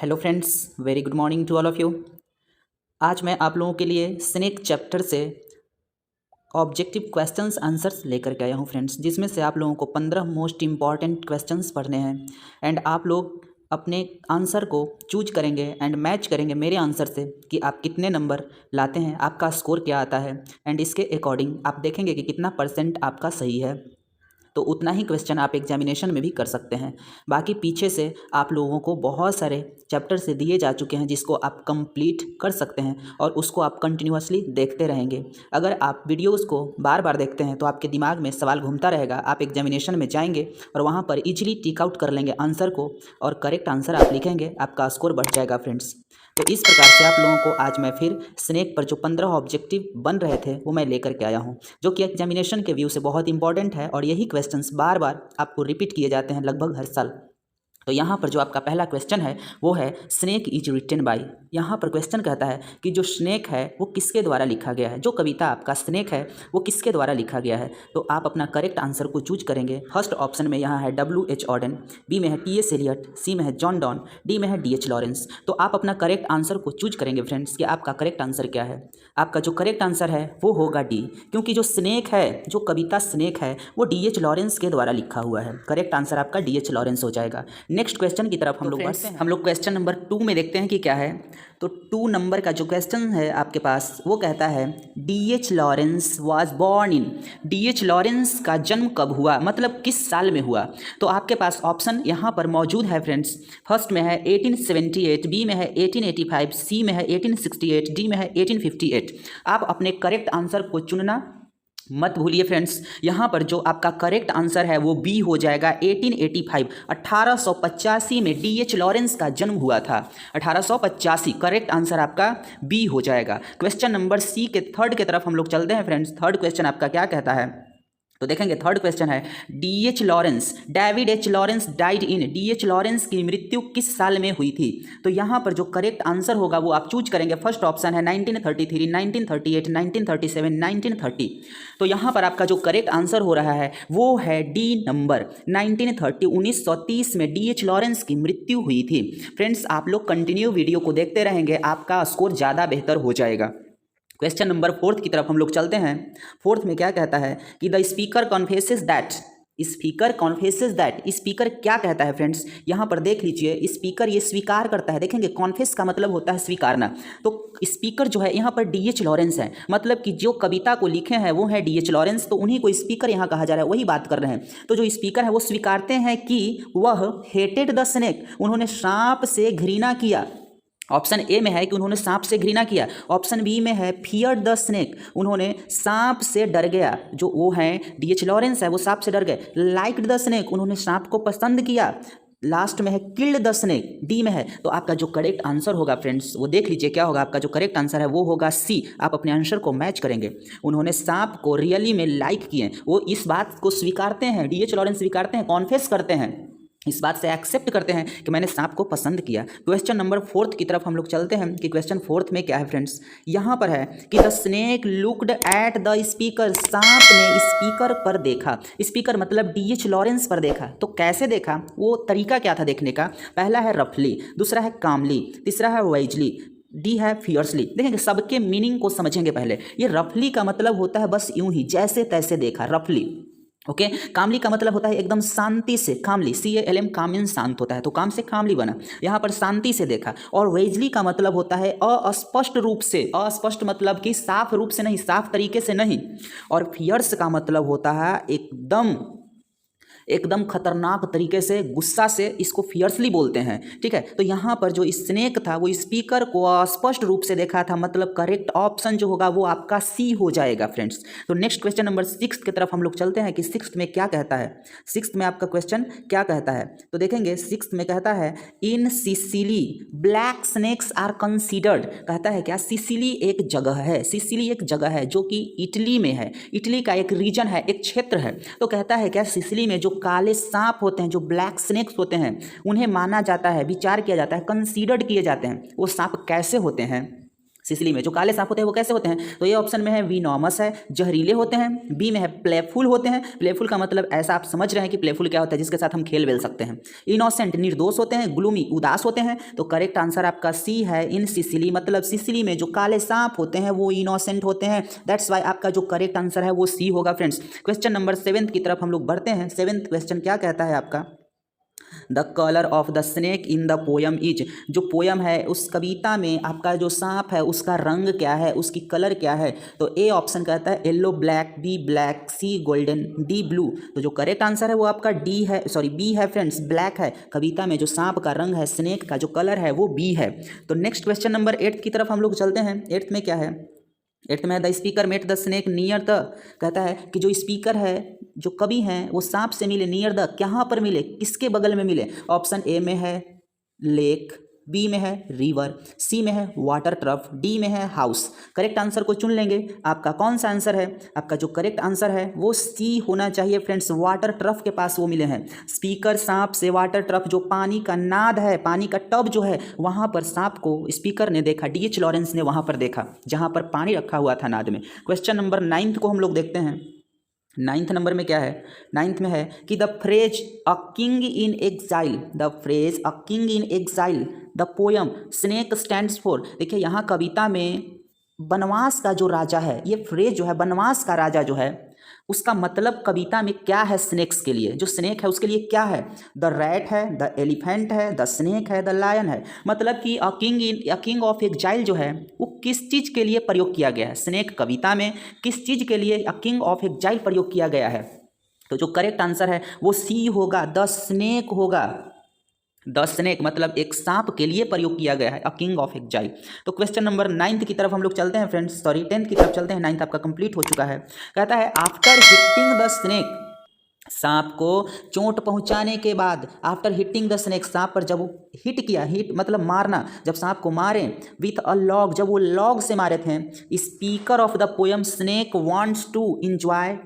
Hello friends, very good morning to all of you. आज मैं आप लोगों के लिए स्नेक चैप्टर से ऑब्जेक्टिव क्वेश्चंस आंसर्स लेकर के आया हूँ फ्रेंड्स, जिसमें से आप लोगों को 15 मोस्ट इम्पॉर्टेंट क्वेश्चंस पढ़ने हैं एंड आप लोग अपने आंसर को चूज करेंगे एंड मैच करेंगे मेरे आंसर से कि आप कितने नंबर लाते हैं, आपका स्कोर क्या आता है एंड इसके अकॉर्डिंग आप देखेंगे कि कितना परसेंट आपका सही है। तो उतना ही क्वेश्चन आप एग्जामिनेशन में भी कर सकते हैं। बाकी पीछे से आप लोगों को बहुत सारे चैप्टर से दिए जा चुके हैं जिसको आप कंप्लीट कर सकते हैं और उसको आप कंटिन्यूअसली देखते रहेंगे। अगर आप वीडियोस को बार बार देखते हैं तो आपके दिमाग में सवाल घूमता रहेगा, आप एग्जामिनेशन में जाएंगे और वहाँ पर इजीली टिक आउट कर लेंगे आंसर को और करेक्ट आंसर आप लिखेंगे, आपका स्कोर बढ़ जाएगा फ्रेंड्स। तो इस प्रकार से आप लोगों को आज मैं फिर स्नेक पर जो 15 ऑब्जेक्टिव बन रहे थे वो मैं लेकर के आया हूँ, जो कि एग्जामिनेशन के व्यू से बहुत इंपॉर्टेंट है और यही क्वेश्चंस बार बार आपको रिपीट किए जाते हैं लगभग हर साल। तो यहाँ पर जो आपका पहला क्वेश्चन है वो है स्नेक इज रिटन बाय। यहाँ पर क्वेश्चन कहता है कि जो स्नेक है वो किसके द्वारा लिखा गया है, जो कविता आपका स्नेक है वो किसके द्वारा लिखा गया है। तो आप अपना करेक्ट आंसर को चूज करेंगे। फर्स्ट ऑप्शन में यहाँ है W.H. ऑडेन, बी में है T.S. एलियट, सी में है जॉन डॉन, डी में है D.H. लॉरेंस। तो आप अपना करेक्ट आंसर को चूज करेंगे फ्रेंड्स कि आपका करेक्ट आंसर क्या है। आपका जो करेक्ट आंसर है वो होगा डी, क्योंकि जो स्नेक है, जो कविता स्नेक है वो D.H. लॉरेंस के द्वारा लिखा हुआ है। करेक्ट आंसर आपका D.H. लॉरेंस हो जाएगा। नेक्स्ट क्वेश्चन की तरफ हम लोग बढ़ते हैं। हम लोग क्वेश्चन नंबर 2 में देखते हैं कि क्या है। तो 2 नंबर का जो क्वेश्चन है आपके पास वो कहता है D.H. Lawrence was born in. D.H. Lawrence का जन्म कब हुआ, मतलब किस साल में हुआ। तो आपके पास ऑप्शन यहाँ पर मौजूद है फ्रेंड्स। फर्स्ट में है 1878, बी में है 1885, सी में है 1868, डी में है 1858। आप अपने करेक्ट आंसर को चुनना मत भूलिए फ्रेंड्स। यहाँ पर जो आपका करेक्ट आंसर है वो बी हो जाएगा 1885। 1885 में D.H. लॉरेंस का जन्म हुआ था। 1885 करेक्ट आंसर आपका बी हो जाएगा। क्वेश्चन नंबर सी के थर्ड के तरफ हम लोग चलते हैं फ्रेंड्स। थर्ड क्वेश्चन आपका क्या कहता है, तो देखेंगे थर्ड क्वेश्चन है D.H. Lawrence, David H. Lawrence died in. D.H. Lawrence की मृत्यु किस साल में हुई थी। तो यहाँ पर जो करेक्ट आंसर होगा वो आप चूज करेंगे। फर्स्ट ऑप्शन है 1933, 1938, 1937, 1930। तो यहाँ पर आपका जो करेक्ट आंसर हो रहा है वो है डी नंबर 1930। 1930 में D.H. लॉरेंस की मृत्यु हुई थी। फ्रेंड्स आप लोग कंटिन्यू वीडियो को देखते रहेंगे, आपका स्कोर ज़्यादा बेहतर हो जाएगा। क्वेश्चन नंबर 4 की तरफ हम लोग चलते हैं। 4 में क्या कहता है कि the speaker confesses that. Speaker confesses that, speaker क्या कहता है फ्रेंड्स, यहाँ पर देख लीजिए। स्पीकर ये स्वीकार करता है। देखेंगे कॉन्फेस का मतलब होता है स्वीकारना। तो स्पीकर जो है यहाँ पर D.H. लॉरेंस है, मतलब कि जो कविता को लिखे हैं वो है D.H. लॉरेंस, तो उन्हीं को स्पीकर यहाँ कहा जा रहा है, वही बात कर रहे हैं। तो जो स्पीकर है वो स्वीकारते हैं कि वह हेटेड द स्नेक, उन्होंने सांप से घृणा किया। ऑप्शन ए में है कि उन्होंने सांप से घृणा किया। ऑप्शन बी में है फियर द स्नेक, उन्होंने सांप से डर गया। जो वो हैं D.H. लॉरेंस है वो सांप से डर गए। लाइक्ड द स्नेक, उन्होंने सांप को पसंद किया। लास्ट में है किल्ड द स्नेक, डी में है। तो आपका जो करेक्ट आंसर होगा फ्रेंड्स वो देख लीजिए क्या होगा। आपका जो करेक्ट आंसर है वो होगा सी। आप अपने आंसर को मैच करेंगे। उन्होंने सांप को रियली में लाइक किए, वो इस बात को स्वीकारते हैं, D.H. लॉरेंस स्वीकारते हैं, कॉन्फेस करते हैं, इस बात से एक्सेप्ट करते हैं कि मैंने सांप को पसंद किया। क्वेश्चन नंबर 4 की तरफ हम लोग चलते हैं कि क्वेश्चन 4 में क्या है फ्रेंड्स। यहाँ पर है कि the snake looked at the speaker, सांप ने स्पीकर पर देखा। स्पीकर मतलब D.H. लॉरेंस पर देखा। तो कैसे देखा, वो तरीका क्या था देखने का। पहला है रफली, दूसरा है कामली, तीसरा है वाइजली, डी है फियर्सली। देखेंगे सबके मीनिंग को समझेंगे पहले। ये रफली का मतलब होता है बस यूं ही जैसे तैसे देखा, रफली। ओके कामली का मतलब होता है एकदम शांति से, कामली CALM, कामिन शांत होता है, तो काम से कामली बना, यहाँ पर शांति से देखा। और वेजली का मतलब होता है अस्पष्ट रूप से, अस्पष्ट मतलब कि साफ रूप से नहीं, साफ तरीके से नहीं। और फियर्स का मतलब होता है एकदम खतरनाक तरीके से, गुस्सा से, इसको फियर्सली बोलते हैं। ठीक है, तो यहाँ पर जो स्नेक था वो स्पीकर को स्पष्ट रूप से देखा था, मतलब करेक्ट ऑप्शन जो होगा वो आपका सी हो जाएगा फ्रेंड्स। तो नेक्स्ट क्वेश्चन नंबर 6 की तरफ हम लोग चलते हैं कि 6 में क्या कहता है। 6 में आपका क्वेश्चन क्या कहता है, तो देखेंगे 6 में कहता है in Sicily black snakes are considered. कहता है क्या, सिसिली एक जगह है, सिसिली एक जगह है जो कि इटली में है, इटली का एक रीजन है, एक क्षेत्र है। तो कहता है क्या, सिसिली में जो काले सांप होते हैं, जो ब्लैक स्नेक्स होते हैं, उन्हें माना जाता है, विचार किया जाता है, कंसीडर्ड किए जाते हैं। वो सांप कैसे होते हैं, सिसिली में जो काले सांप होते हैं वो कैसे होते हैं? तो ये ऑप्शन में है विनोमस है, जहरीले होते हैं। बी में है प्लेफुल होते हैं। प्लेफुल का मतलब ऐसा आप समझ रहे हैं कि प्लेफुल क्या होता है, जिसके साथ हम खेल बेल सकते हैं। इनोसेंट निर्दोष होते हैं। ग्लूमी उदास होते हैं। तो करेक्ट आंसर आपका सी है, इन सिसिली, मतलब सिसिली में जो काले सांप होते हैं वो इनोसेंट होते हैं। दैट्स वाई आपका जो करेक्ट आंसर है वो सी होगा फ्रेंड्स। क्वेश्चन नंबर 7 की तरफ हम लोग बढ़ते हैं। 7th क्वेश्चन क्या कहता है आपका? The colour of the snake in the poem is, जो पोयम है उस कविता में आपका जो सांप है उसका रंग क्या है, उसकी कलर क्या है? तो ए ऑप्शन कहता है येलो ब्लैक, बी ब्लैक, सी गोल्डन, डी ब्लू। तो जो करेक्ट आंसर है वो आपका डी है, सॉरी बी है फ्रेंड्स, ब्लैक है। कविता में जो सांप का रंग है, स्नेक का जो कलर है वो बी है। तो नेक्स्ट क्वेश्चन नंबर 8 की तरफ हम लोग चलते हैं। 8th में क्या है? 8th में the speaker met the snake near the, कहता है कि जो स्पीकर है, जो कवि हैं, वो सांप से मिले नियर द, कहाँ पर मिले, किसके बगल में मिले? ऑप्शन ए में है लेक, बी में है रिवर, सी में है वाटर ट्रफ, डी में है हाउस। करेक्ट आंसर को चुन लेंगे। आपका कौन सा आंसर है? आपका जो करेक्ट आंसर है वो सी होना चाहिए फ्रेंड्स। वाटर ट्रफ के पास वो मिले हैं। स्पीकर सांप से वाटर ट्रफ, जो पानी का नाद है, पानी का टब जो है, वहाँ पर सांप को स्पीकर ने देखा, D.H. लॉरेंस ने वहाँ पर देखा जहाँ पर पानी रखा हुआ था नाद में। क्वेश्चन नंबर 9 को हम लोग देखते हैं। 9th नंबर में क्या है? 9th में है कि the phrase a king in exile, the phrase a king in exile the poem snake stands for. देखिए यहाँ कविता में वनवास का जो राजा है, ये फ्रेज जो है वनवास का राजा जो है, उसका मतलब कविता में क्या है स्नेक्स के लिए? जो स्नेक है उसके लिए क्या है? द रैट है, द एलिफेंट है, द स्नेक है, द लायन है। मतलब कि अ किंग ऑफ एग्जाइल जो है वो किस चीज़ के लिए प्रयोग किया गया है? स्नेक कविता में किस चीज़ के लिए अ किंग ऑफ एग्जाइल प्रयोग किया गया है? तो जो करेक्ट आंसर है वो सी होगा, द स्नेक होगा। द स्नेक मतलब एक सांप के लिए प्रयोग किया गया है, अ किंग ऑफ एग्जाइल। तो क्वेश्चन नंबर 9 की तरफ हम लोग चलते हैं फ्रेंड्स, सॉरी 10th की तरफ चलते हैं। 9th आपका कंप्लीट हो चुका है। कहता है आफ्टर हिटिंग द स्नेक, सांप को चोट पहुंचाने के बाद, आफ्टर हिटिंग द स्नेक, सांप पर जब वो हिट किया, हिट मतलब मारना, जब सांप को मारे, विथ अ लॉग, जब वो लॉग से मारे थे, speaker of the poem snake wants to enjoy,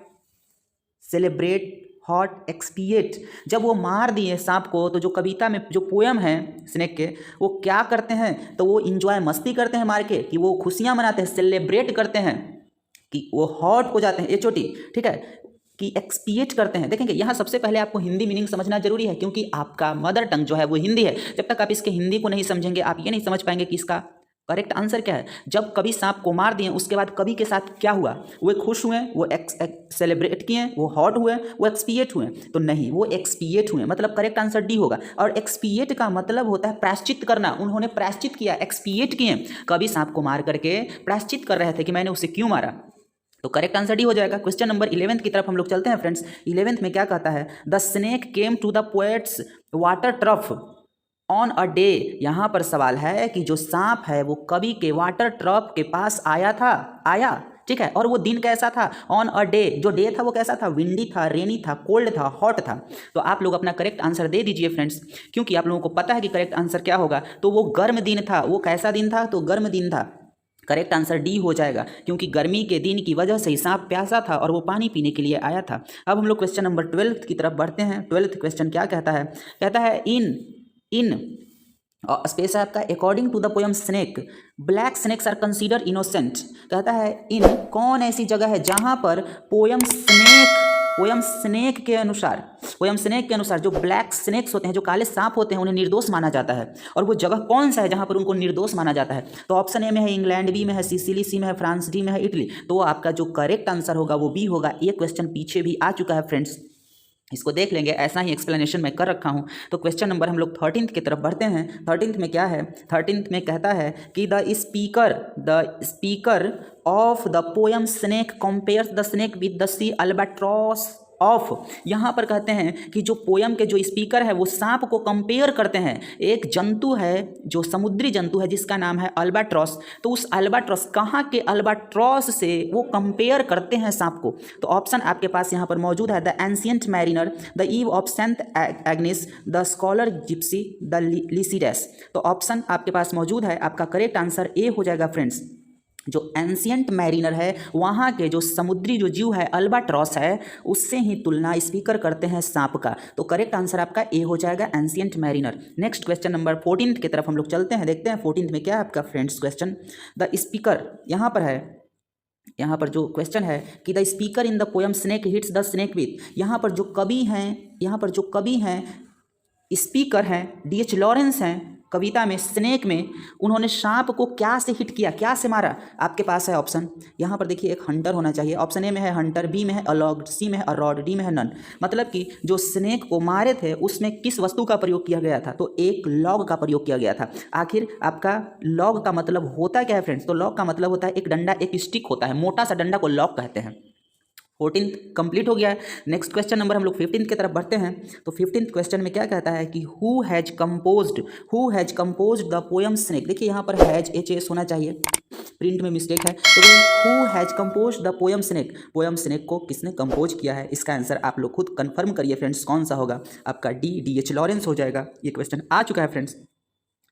celebrate, hot, expiate. जब वो मार दिए सांप को, तो जो कविता में जो पोयम है स्नेक के, वो क्या करते हैं? तो वो इंजॉय, मस्ती करते हैं मार के, कि वो खुशियां मनाते हैं, सेलिब्रेट करते हैं, कि वो हॉट हो जाते हैं, एचओटी, ठीक है, कि एक्सपिएट करते हैं। देखेंगे यहाँ सबसे पहले आपको हिंदी मीनिंग समझना जरूरी है, क्योंकि आपका मदर टंग जो है वो हिंदी है। जब तक आप इसके हिंदी को नहीं समझेंगे आप ये नहीं समझ पाएंगे कि इसका करेक्ट आंसर क्या है। जब कभी सांप को मार दिए उसके बाद कभी के साथ क्या हुआ? वो खुश हुए, वो सेलिब्रेट किए, वो हॉट हुए, वो एक्सपिएट हुए? तो नहीं, वो एक्सपिएट हुए, मतलब करेक्ट आंसर डी होगा। और एक्सपिएट का मतलब होता है प्रायश्चित करना। उन्होंने प्रायश्चित किया, एक्सपिएट किए, कभी सांप को मार करके प्रायश्चित कर रहे थे कि मैंने उसे क्यों मारा। तो करेक्ट आंसर डी हो जाएगा। क्वेश्चन नंबर 11 की तरफ हम लोग चलते हैं फ्रेंड्स। 11 में क्या कहता है? The snake came to the poet's water trough on a day. यहाँ पर सवाल है कि जो सांप है वो कवि के वाटर ट्रफ के पास आया, ठीक है, और वो दिन कैसा था? ऑन अ डे, जो डे था वो कैसा था? विंडी था, रेनी था, कोल्ड था, हॉट था। तो आप लोग अपना करेक्ट आंसर दे दीजिए फ्रेंड्स, क्योंकि आप लोगों को पता है कि करेक्ट आंसर क्या होगा। तो वो गर्म दिन था। वो कैसा दिन था? तो गर्म दिन था। करेक्ट आंसर डी हो जाएगा, क्योंकि गर्मी के दिन की वजह से ही सांप प्यासा था और वो पानी पीने के लिए आया था। अब हम लोग क्वेश्चन नंबर 12 की तरफ बढ़ते हैं। 12th क्वेश्चन क्या कहता है? कहता है इन स्पेस है आपका, according to the poem snake black snakes are consider innocent. कहता है इन कौन ऐसी जगह है जहां पर पोयम स्नेक के अनुसार जो ब्लैक स्नेक्स होते हैं, जो काले सांप होते हैं, उन्हें निर्दोष माना जाता है। और वो जगह कौन सा है जहां पर उनको निर्दोष माना जाता है? तो ऑप्शन ए में है इंग्लैंड, बी में है सिसिली, सी में है फ्रांस, डी में है इटली। तो आपका जो करेक्ट आंसर होगा वो बी होगा। ये क्वेश्चन पीछे भी आ चुका है फ्रेंड्स, इसको देख लेंगे, ऐसा ही एक्सप्लेनेशन मैं कर रखा हूँ। तो क्वेश्चन नंबर हम लोग 13th की तरफ बढ़ते हैं। 13th में क्या है? 13th में कहता है कि the speaker of the poem snake compares the snake with the sea albatross of. यहाँ पर कहते हैं कि जो पोयम के जो स्पीकर है वो सांप को कंपेयर करते हैं। एक जंतु है जो समुद्री जंतु है जिसका नाम है अल्बाट्रॉस। तो उस अल्बाट्रॉस, कहाँ के अल्बाट्रॉस से वो कंपेयर करते हैं सांप को? तो ऑप्शन आपके पास यहाँ पर मौजूद है, the ancient mariner, the eve of Saint Agnes, the scholar gipsy, the Lycidas. तो ऑप्शन आपके पास मौजूद है, आपका करेक्ट आंसर ए हो जाएगा फ्रेंड्स। जो एंशियंट मैरिनर है वहाँ के जो समुद्री जो जीव है अल्बाट्रॉस है, उससे ही तुलना स्पीकर करते हैं सांप का। तो करेक्ट आंसर आपका ए हो जाएगा, ancient mariner. Next question number 14 की तरफ हम लोग चलते हैं, देखते हैं 14 में क्या है आपका फ्रेंड्स क्वेश्चन। द स्पीकर, यहाँ पर है, यहाँ पर जो क्वेश्चन है कि the speaker in the poem snake hits the snake with, यहाँ पर जो कवि हैं, यहाँ पर जो कवि हैं स्पीकर हैं D.H. लॉरेंस हैं, कविता में स्नेक में उन्होंने सांप को क्या से हिट किया, क्या से मारा। आपके पास है ऑप्शन, यहाँ पर देखिए एक हंटर होना चाहिए, ऑप्शन ए में है हंटर, बी में है अलॉग, सी में है अरॉड, डी में है नन। मतलब कि जो स्नेक को मारे थे उसमें किस वस्तु का प्रयोग किया गया था, तो एक लॉग का प्रयोग किया गया था। आखिर आपका लॉग का मतलब होता क्या है फ्रेंड्स, तो लॉग का मतलब होता है एक डंडा, एक स्टिक होता है, मोटा सा डंडा को लॉग कहते हैं। 14th कंप्लीट हो गया है। नेक्स्ट क्वेश्चन नंबर हम लोग 15th की तरफ बढ़ते हैं। तो 15th क्वेश्चन में क्या कहता है कि who has composed the poem snake. देखिए यहाँ पर हैज HS होना चाहिए, प्रिंट में मिस्टेक है। तो who has composed the poem snake, poem snake को किसने कंपोज किया है, इसका आंसर आप लोग खुद कंफर्म करिए फ्रेंड्स, कौन सा होगा आपका D.H. लॉरेंस हो जाएगा। ये क्वेश्चन आ चुका है फ्रेंड्स।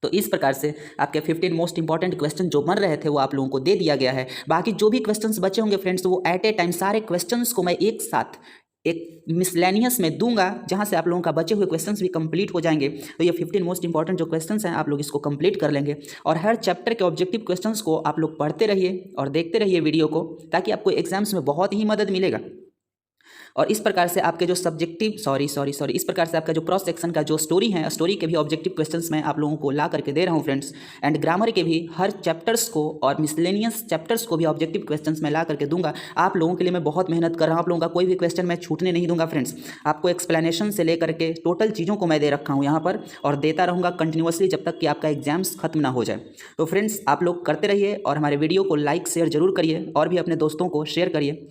तो इस प्रकार से आपके 15 मोस्ट इंपॉर्टेंट क्वेश्चन जो बन रहे थे वो आप लोगों को दे दिया गया है। बाकी जो भी क्वेश्चंस बचे होंगे फ्रेंड्स, तो वो एट ए टाइम सारे क्वेश्चंस को मैं एक साथ एक मिसलेनियस में दूंगा, जहां से आप लोगों का बचे हुए क्वेश्चंस भी कंप्लीट हो जाएंगे। तो ये 15 मोस्ट इंपॉर्टेंट जो क्वेश्चंस हैं आप लोग इसको कंप्लीट कर लेंगे, और हर चैप्टर के ऑब्जेक्टिव क्वेश्चंस को आप लोग पढ़ते रहिए और देखते रहिए वीडियो को, ताकि आपको एग्जाम्स में बहुत ही मदद मिलेगा। और इस प्रकार से आपके जो सब्जेक्टिव इस प्रकार से आपका जो क्रॉस सेक्शन का जो स्टोरी है, स्टोरी के भी ऑब्जेक्टिव क्वेश्चंस मैं आप लोगों को ला करके दे रहा हूँ फ्रेंड्स, एंड ग्रामर के भी हर चैप्टर्स को और मिसलेनियस चैप्टर्स को भी ऑब्जेक्टिव क्वेश्चंस मैं ला करके दूंगा। आप लोगों के लिए मैं बहुत मेहनत कर रहा हूँ, आप लोगों का कोई भी क्वेश्चन मैं छूटने नहीं दूंगा फ्रेंड्स। आपको एक्सप्लेनेशन से लेकर के टोटल चीज़ों को मैं दे रखा हूँ यहाँ पर, और देता रहूँगा कंटिन्यूसली जब तक कि आपका एग्जाम्स खत्म ना हो जाए। तो फ्रेंड्स आप लोग करते रहिए और हमारे वीडियो को लाइक शेयर जरूर करिए, और भी अपने दोस्तों को शेयर करिए।